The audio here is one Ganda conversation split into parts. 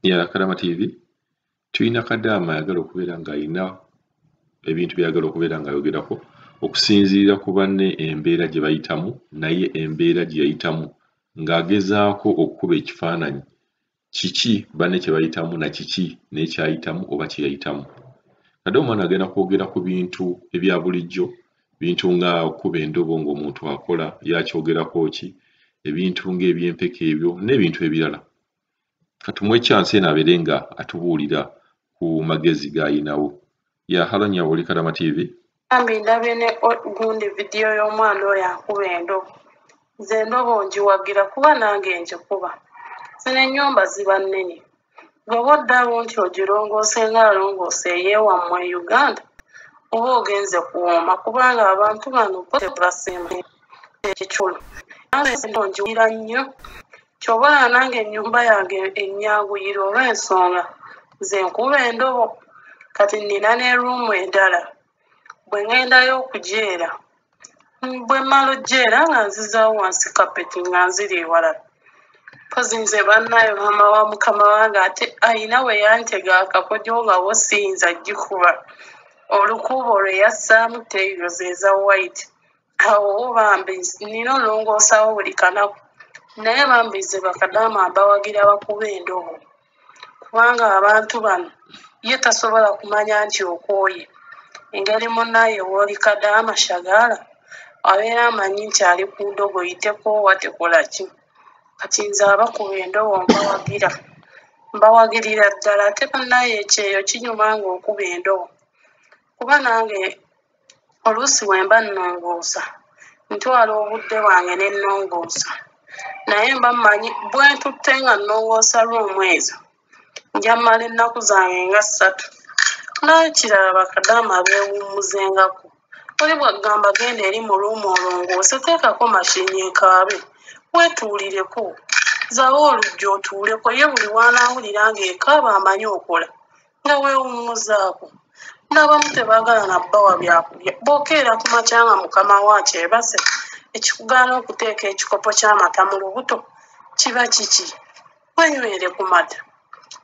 ya Kadama TV tulina Kadaama ayagala okubeera ng'alina ebintu byagala okubeera ng'ayogerako okusinziira ku banne embeera gye bayitamu naye embeera gye yayitamu ng'agezaako okukuba ekifaananyi kiki banne kye bayitamu na kiki naye kyayitamu oba kye yayitamu. Kadaama ono agenda kwogera ku bintu ebya bulijjo, bintu nga okukuba endobo ng'omuntu akola yakyogerako ki, ebintu ng'ebyempeke ebyo n'ebintu ebirala. Katumuwe chance eno abeere nga atubuulira ku magezi g'ayinawo. Ya halo nnyabo oli Kadama TV. Ambi ndabye ne gundi vidiyo y'omwana oyo akuba endobo. Nze endobo ngiwagira kuba nange ngikuba. Zino ennyumba ziba nnene. Bw'oba oddawo nti ogirongoose ng'alongoose ey'ewammwe e Uganda, oba ogenze kuwooma kubanga abantu bano basemba ekikulu. Nange eno ngiwira nnyo. Ky'obola nange ennyumba yange ennyanguyira olw'ensonga nze nkuba endobo. Kati nnina ne ruumu endala. Bwe ŋŋendayo okugyera, bwe mmala ogyera nga nzizaawo wansi kapeti nga nziri ewalala. Mpozi nze bannayo maama wa mukama wange ate ayina we yantega akakodyo nga wo siyinza gikuba. Olukuubo lwe yassaamu teeyoza eza white. Awo bambi nnina olongoosaawo buli kanaku. Naye bambize bakadaama mbawagira bakuba endobo. Kubanga abantu bano ye tasobola kumanya nti okooye. Engeri munnaaye w'oli Kadaama Shagaala abeera amanyi nti ali ku ndobo yitekoowa tekola ki. Kati nze abakuba endobo mbawagira. Mbawagirira ddala ate bannaaye ekyeyo kinyuma ng'okuba endobo. Kuba nange oluusi bwe mba nnongoosa ntwala obudde bwange ne nnongoosa. Naye mba mmanyi bwe ntutte nga nnongoosa ruumu ezo nja mmala ennaku zange nga 3. N'ekirala bakadaama beewummuzengako. Oli bw'agamba genda eri mu ruumu olongoose teekako mashini ekaabe. Weetuulireko. Zaawo oluggi otuuleko ye buli w'anaawulira ng'ekaaba amanyi okola. Nga weewummuzaako. N'abamu tebaagala na bbawa byakulya. Bw'okeera ku makya nga mukama waakyo ebase. Ekikugaana okuteeka ekikopo ky'amata mu lubuto kiba kiki? Wenywere ku mata.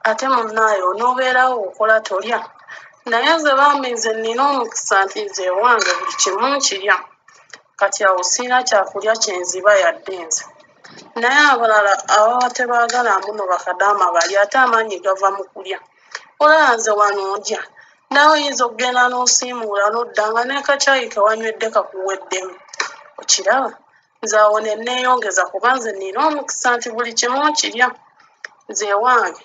Ate munnaayo onoobeerawo okola tolya. Naye nze bambi nze nnina omukisa nti nze ewange buli kimu nkirya. Kati awo sirina kyakulya kyenziba yadde nze. Naye abalala ababa tebaagala muno bakadaama balya ate amaanyi gava mu kulya. Olaba nze wano ndya. Naawe oyinza okugenda n'osiimuula n'odda nga n'akacaayi ke wanywedde kakuweddemu. Okiraba? Nze awo ne nneeyongeza kuba nze nnina omukisa nti buli kimu nkirya. Nze ewange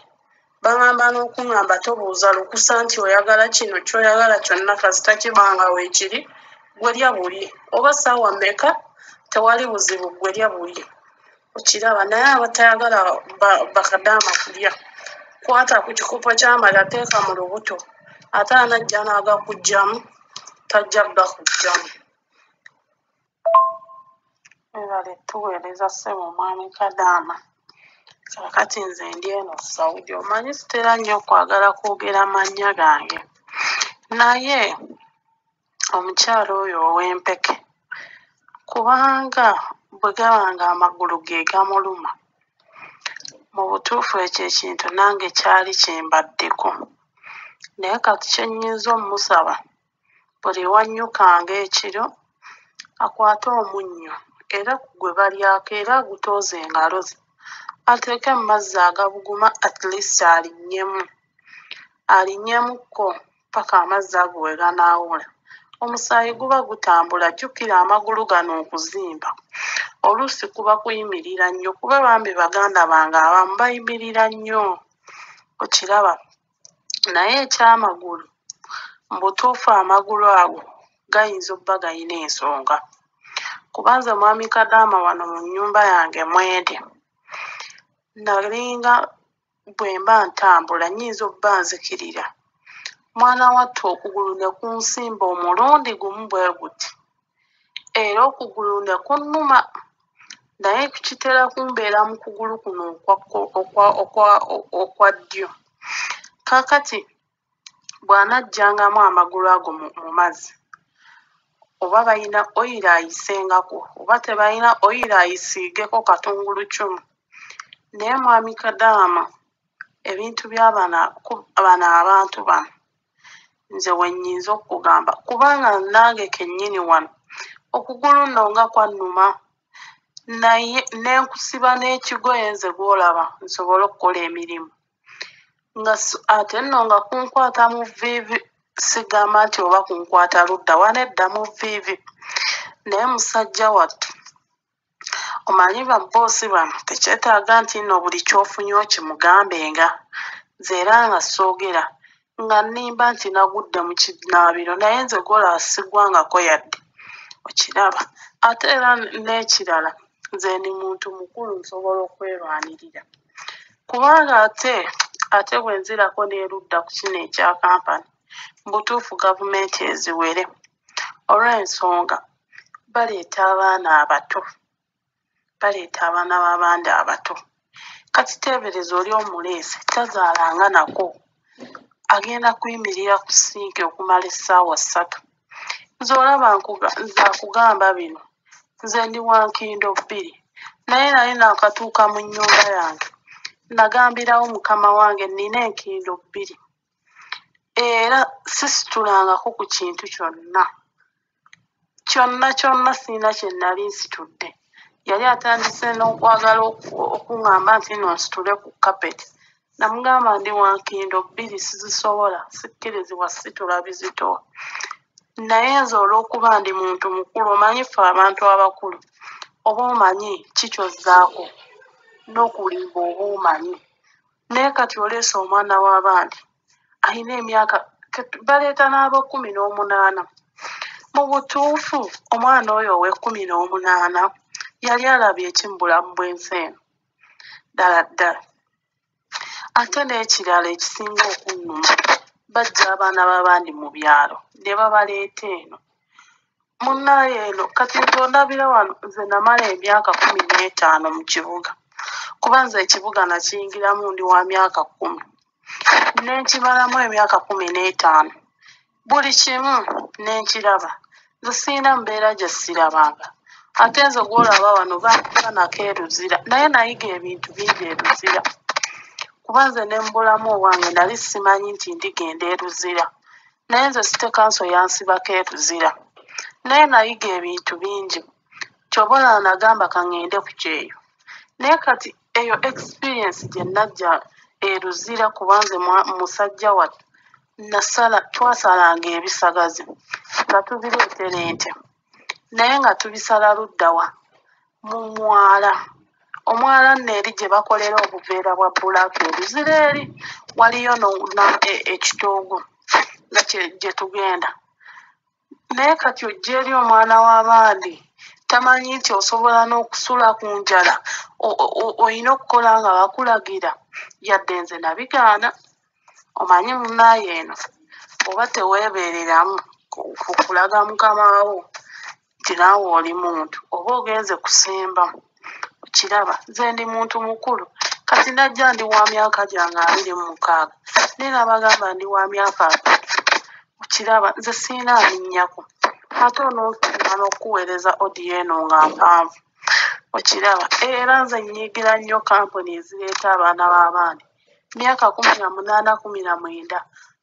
bagamba n'okuŋŋamba tobuuza lukusa nti oyagala kino ky'oyagala kyonna kasita kibanga weekiri gwe lya buli. Oba ssaawa mmeka tewali buzibu gwe lya buli. Okiraba? Naye abatayagala bakadaama kulya. Kwata ku kikopo ky'amata teeka mu lubuto. Ate anajja n'agakuggyamu tajja gakuggyamu. Weebale tuweereza ssebo mwami Kadaama. Kaakati nze ndi eno Saudi. Omanyi sitera nnyo okwagala kwogera mannya gange. Naye omukyala oyo ow'empeke kubanga bwe gaba nga amagulu ge gamuluma. Mu butuufu ekyo ekintu nange kyali kimbaddeko. Naye kati kye nnyinza omusaba buli wannyukanga ekiro akwate omunnyo era gwe balyako era agutooze engalo ze. Ateeke mu mazzi agabuguma at least alinnyemu. Alinnyemukko paka amazzi ago we ganaawula. Omusaayi guba gutambula. Jjukira amagulu gano okuzimba. Oluusi kuba kuyimirira nnyo kuba bambi baganda bange abamu bayimirira nnyo. Okiraba? Naye eky'amagulu mu butuufu amagulu ago gayinza obba gayina ensonga. Kuba nze mwami Kadaama wano mu nnyumba yange mwende. Nalinga bwe mba ntambula nnyinza obba nzikirira. Mwana wattu okugulu ne kunsimba omulundi gumu bwe guti. Era okugulu ne kunnuma. Naye kitera kumbeera mu kugulu kuno okwa ddyo. Kaakati bw'anajjangamu amagulu ago mu mazzi. Oba balina oyiro ayisengako oba tebalina oyiro ayisiigeko katungulu cumu. Naye mwami Kadaama ebintu by'abaana abantu bano nze wennyinza okugamba kubanga nange kennyini wano okugulu nno nga kwannuma naye nenkusiba n'ekigoye nze gw'olaba nsobole okukola emirimu nga ate nno nga kunkwata mu viivi sigamba nti oba kunkwata ludda wanedda mu viivi naye musajja wattu omanyi babboosi bano tekyetaaga nti nno buli kyofunye okimugambenga nze era nga soogera nga nnimba nti nagudde mu kinaabiro naye nze gw'olaba siggwangako yadde okiraba ate era n'ekirala nze ndi muntu mukulu nsobola okwerwanirira kubanga ate bwe nzirako n'erudda ku kino ekya kampani butuufu gavumenti eziwere olw'ensonga baleeta abaana b'abandi abato kati teebereza oli omuleese tazaalanga nako agenda kuyimirira ku sinki okumala essaawa 3 nze olaba nze akugamba bino nze ndi wa nkindo 2 naye nali nakatuuka mu nnyumba yange nagambirawo mukama wange nnina enkindo 2 era sisitulangako ku kintu kyonna sirina kye nali nsitudde yali atandise n'okwagala okuŋŋamba nti no nsitule ku kapeti namugamba ndi wa nkindo 2 sizisobola sikkirizibwa situla bizitowa naye nze olw'okuba ndi muntu mukulu omanyi ffe abantu abakulu oba omanyi kikyozzaako n'okulimba oba omanyi naye kati oleese omwana w'abandi alina emyaka baleeta n'aba18 mu butuufu omwana oyo ow'e18 yali alabye ekimbulamu bw'ensi eno ddala ate n'ekirala ekisinga okunnuma bajja abaana b'abandi mu byalo ne babaleeta eno munnaayo eno kati nze ondabira wano nze namala emyaka 15 mu kibuga kuba nze ekibuga nakiyingiramu ndi wa myaka 10 nenkimalamu emyaka 15 buli kimu nenkiraba nze sirina mbeera gye sirabanga ate nze gw'olaba wano banako eruzira naye nayiga ebintu bingi eruzira kuba nze ne mbulamu owange nali simanyi nti ndigenda eruzira naye nze sitekanso yansibako eruzira naye nayiga ebintu bingi kyobola nagamba kaŋŋende ku kyeyo naye kati eyo experience gye najja eruzira kuba nze musajja wattu twasalanga ebisagazi nga tubireetera ente naye nga tubisala luddawa mu omwala nno eri gye bakolera obuveera bwa bbulaaka eruzira eri waliyo ekitoogo nga gye tugenda naye kati ojja eri omwana w'abandi tamanyi nti osobola n'okusula ku njala olina okukola nga bakulagira yadde nze nabigaana omanyi munnaayo eno oba teweebeereramu kulaga mukamaawo nti naawe oli muntu oba ogenze kusemba okiraba nze ndi muntu mukulu kati najja ndi wa myaka gyange 26 naye nabagamba ndi wa myaka 3 okiraba nze sirina alinnyako ate onookirima n'okuweereza odiyo eno nga mpanvu okiraba era nze nnyigira nnyo kampuni ezireeta abaana b'abandi myaka 18 19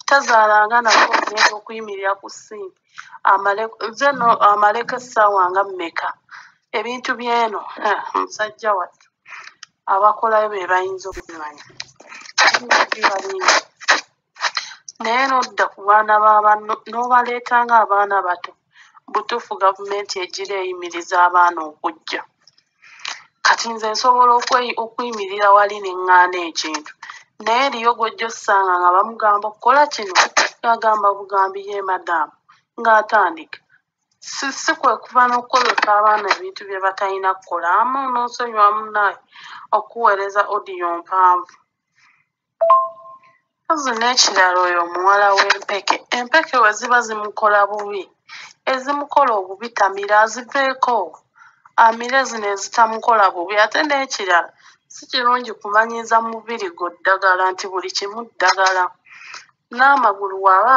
tazaalanga nako ogenda okuyimirira ku sinki amaleko essaawa nga mmeka ebintu byeno musajja wattu abakolayo be bayinza okubimanya naye n'odda ku baana b'abanno n'obaleetanga abaana bato butuufu gavumenti egira eyimiriza abaana okujja kati nze nsobola okuyimirira wali neŋŋaana ekintu naye eriyo gw'ojja ossanga nga bamugamba okukola kino ng'agamba bugambi ye madaamu ng'atandika si kwe kuva n'okukozesa abaana ebintu bye batalina kukola amu n'osonyiwa munnaayo okuweereza odiyo mpanvu ozi n'ekirala oyo omuwala w'empeke empeke we ziba zimukola bubi ezimukola obubi tamira aziveeko amire zino ezitamukola bubi ate n'ekirala si kirungi kumanyiza mubiri gwo ddagala nti buli kimu ddagala n'amagulu waaba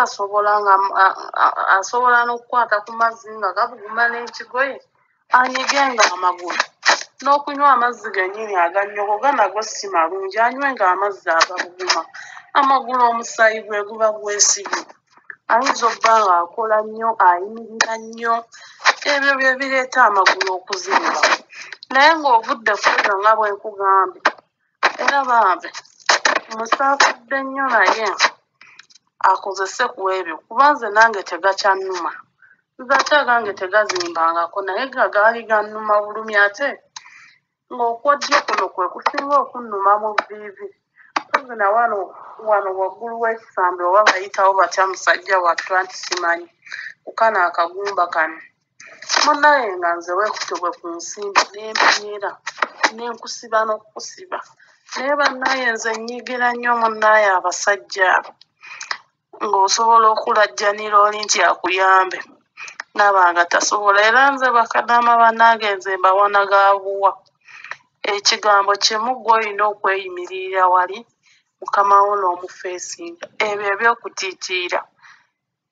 asobola n'okukwata ku mazzi nga gabuguma n'ekigoye anyigenga amagulu n'okunywa amazzi gennyini agannyogoga nago si malungi anywenga amazzi agabuguma amagulu omusaayi gwe guba gwesibye ayinza obba nga akola nnyo ayimirira nnyo ebyo bye bireeta amagulu okuzimba naye ng'ovudde ku ebyo nga bwe nkugambye era bambe musaafudde nnyo naye akozese ku ebyo kuba nze nange tegakyannuma nze ate agange tegazimbangako naye gaali gannuma bulumi ate ng'okwaddyo kuno kwe kusinga okunnuma mu vviivi kuzina wano waggulu w'ekisambi oba bayitawo batya musajja wattu anti simanyi kukano akagumba kano munnaye nga nze weekutebwe ku nsimbi n'empenyera n'enkusiba n'okusiba naye bannaye nze nnyigira nnyo munnaye abasajja abo ng'osobola okulajjanira oli nti akuyambe naba nga tasobola era nze bakadaama bannange nze mbawana gaabuwa ekigambo kimu gwe olina okweyimirira wali mukama wo n'omufeesinga ebyo ebyokutiitiira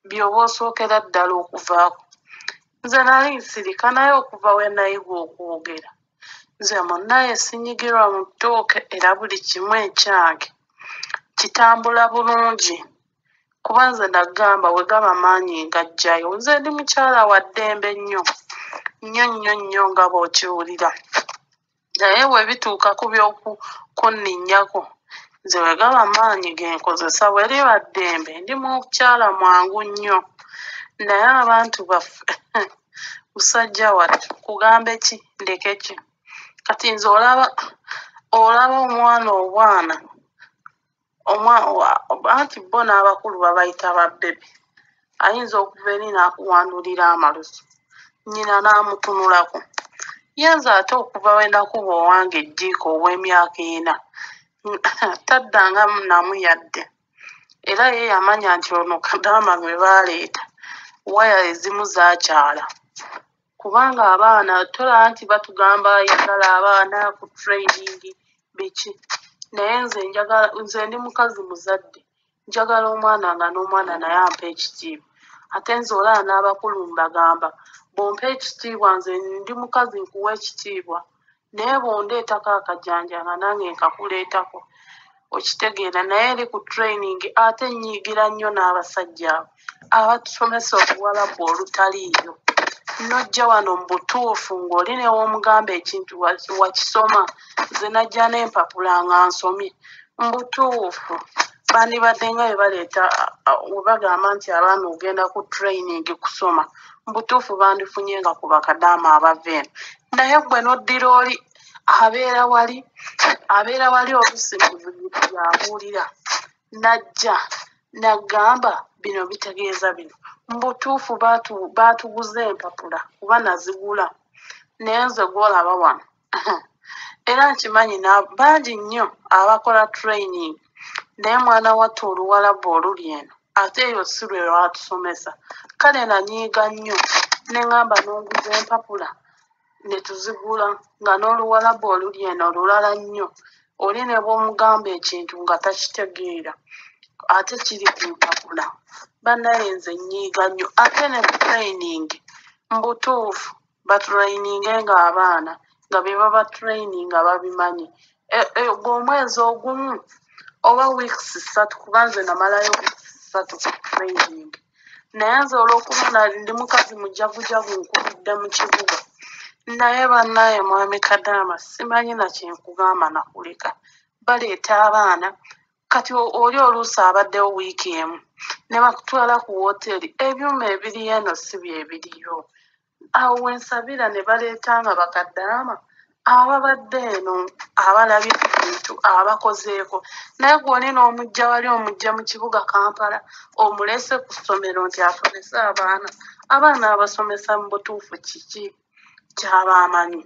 by'oba osookera ddala okuvaako nze nali nsirika naye okuva we nayiga okwogera nze munnaye sinyigirwa mu ttooke era buli kimu ekyange kitambula bulungi kuba nze nagamba we gaba maanyi ngajjayo nze ndi mukyala wa ddembe nnyo nnyo nnyo nnyo nga bw'okiwulira naye bwe bituuka ku by'okunninnyako nze we gaba maanyi genkozesa bwe liba ddembe ndi mukyala mwangu nnyo naye abantu baffe musajja wattu kugambe ki ndeke ki kati nze olaba omwana obwana anti bo n'abakulu babayita babbebi ayinza okuva eri n'akuwandulira amalusu nnyina n'amutunulako yenza ate okuva we nakuba owange ejjiiko ow'emyaka 4 taddanga namuyadde era ye yamanya nti ono kadaama gwe baaleeta waya ezimu zaakyala kubanga abaana tolaba nti batugamba ayagala abaana ku training biki naye nze ndi mukazi muzadde njagala omwana nga n'omwana naye ampa ekitiibwa ate nze olaba n'abakulu mbagamba bompa ekitiibwa nze ndi mukazi nkuwa ekitiibwa naye bondeetako akajanja nga nange nkakuleetako okitegeera naye eri ku training ate nnyigira nnyo n'abasajja abo abatusomesa obuwalabu olutaliiyo nojja wano mu butuufu ng'oli newoomugamba ekintu wakisoma nze najja n'empapula nga nsomye mu butuufu bandibadde nga bwe baleeta we bagamba nti abaana ogenda ku training kusoma mu butuufu bandifunye nga ku bakadaama abava eno naye gwe noddira oli abeera wali oluusi muzibuti yabuulira najja nagamba bino bitegeeza bino mu butuufu baatuguza empapula kuba nazigula naye nze gwolaba wano era nkimanyi bangi nnyo abakola training naye mwana watta oluwalabu oluli eno ate eyo si lwe lwatusomesa kale nanyiiga nnyo ne ŋŋamba n'onguza empapula ne tuzigula nga n'oluwalabu oluli eno olulala nnyo oli ne bw'omugamba ekintu nga takitegeera ate kiri ku mpapula bannaye nze nnyiiga nnyo ate ne training mu butuufu batraininge ng'abaana nga bye baba training nga babimanyi gw'omwezi ogumu oba weeks 3 kuba nze namalayo weeks 3 ku training naye nze olw'okuba ndi mukazi mujagujagu nkubidde mu kibuga naye bannaye mwami kadaama simanyi nakyenkugamba nakuleka baleeta abaana kati oli oluusi abaddewo wiiki emu ne bakutwala ku woteeri ebyuma ebiri eno si byebiriyo awo wensabira ne baleeta nga bakadaama ababadde eno abalabye ebintu abakozeeko naye gwoli n'omujja wali omujja mu kibuga Kampala omulese ku ssomero nti asomesa abaana abasomesa mu butuufu kiki kyabaamanyi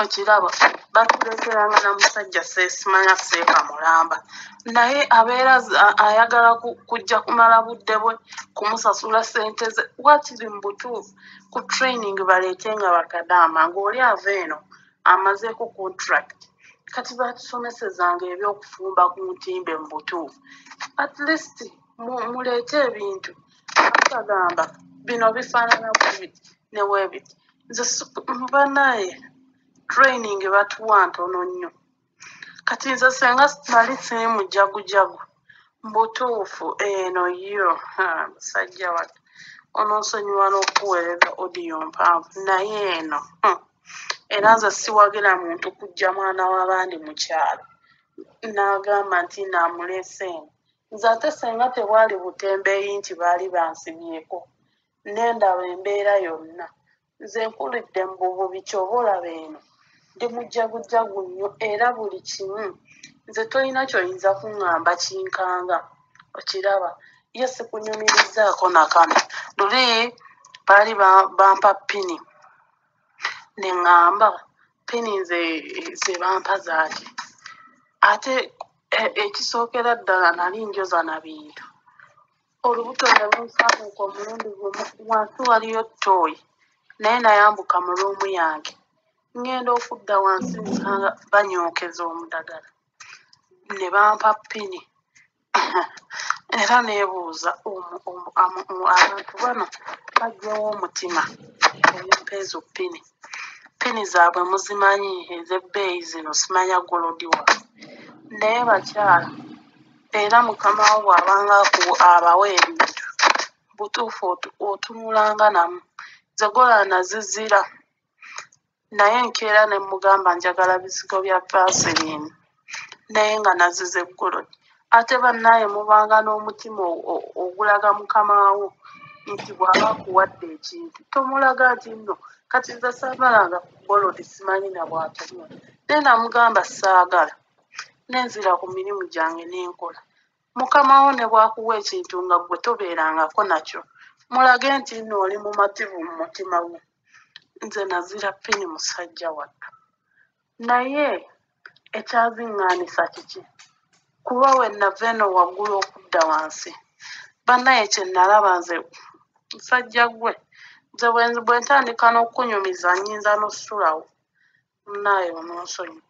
okiraba batuleeteranga na musajja seesimanya seeka mulamba naye abeera ayagala kujja kumala budde bwe kumusasula ssente ze wakiri mu butuufu ku training baleete nga bakadaama ng'oli ava eno amazeeko contract kati batusomesezanga ebyokufumba ku ntimbe mu butuufu at least muleete ebintu bakagamba bino bifaanana bwebiti ne weebiti nze bannaye training batuwa ntono nnyo kati nze senga nali simu jagujagu mbutuufu eno yo musajja watu ononsonyiwa n'okuweereza odiyo mpanvu naye eno era nze siwagira muntu kujja mwana w'abandi mu kyalo n'agamba nti naamuleese eno nze ate senga tebwali butembeeyi nti baali bansibyeko n'endaba embeera yonna nze nkulidde mu bububi kyoba olaba eno ndi mujjagujagu nnyo era buli kimu nze tolina kyoyinza kuŋŋamba kinkanga okiraba ye sikunyumirizaako nakano luli baali bampa pini ne ŋŋamba pini ze bampa zaaki ate ekisookera ddala nali njoza na bintu olubuto ne lunsamuuka omulundi gumu wansi waliyo ttooyi naye nayambuka mu luumu yange ngenda okudda wansi nsanga banyookeza omudagala ne bampa pini era neebuuza abantu bano bajjawo omutima omumpa ezo pini zaabwe muzimanyi ez'ebbeeyi zino simanya golodiwa naye bakyala era mukama wo bw'abanga abawa ebintu butuufu otunulanga namu ze gola nazizira naye nkeera ne mugamba njagala bizigo bya vaseline naye nga nazize golodi ate bannaaye mubanga n'omutima ogulaga mukama wo nti bw'aba akuwadde ekintu tomulaga nti nno kati nze saagalanga golodi simanyi na bw'atunula naye namugamba saagala nenzira ku mirimu gyange n'enkola mukama wo ne bw'akuwa ekintu nga ggwe tobeerangako nakyo mulage nti nno oli mumativu mu mutima gwo nze nazira pini musajja wattu naye ekyaziŋŋaanisa kiki kuba we nava eno waggulu okudda wansi bannaye kye nalaba nze musajja gwe nze bwe ntandika n'okunyumiza nnyinza n'ossulawo munaaye ononsonyi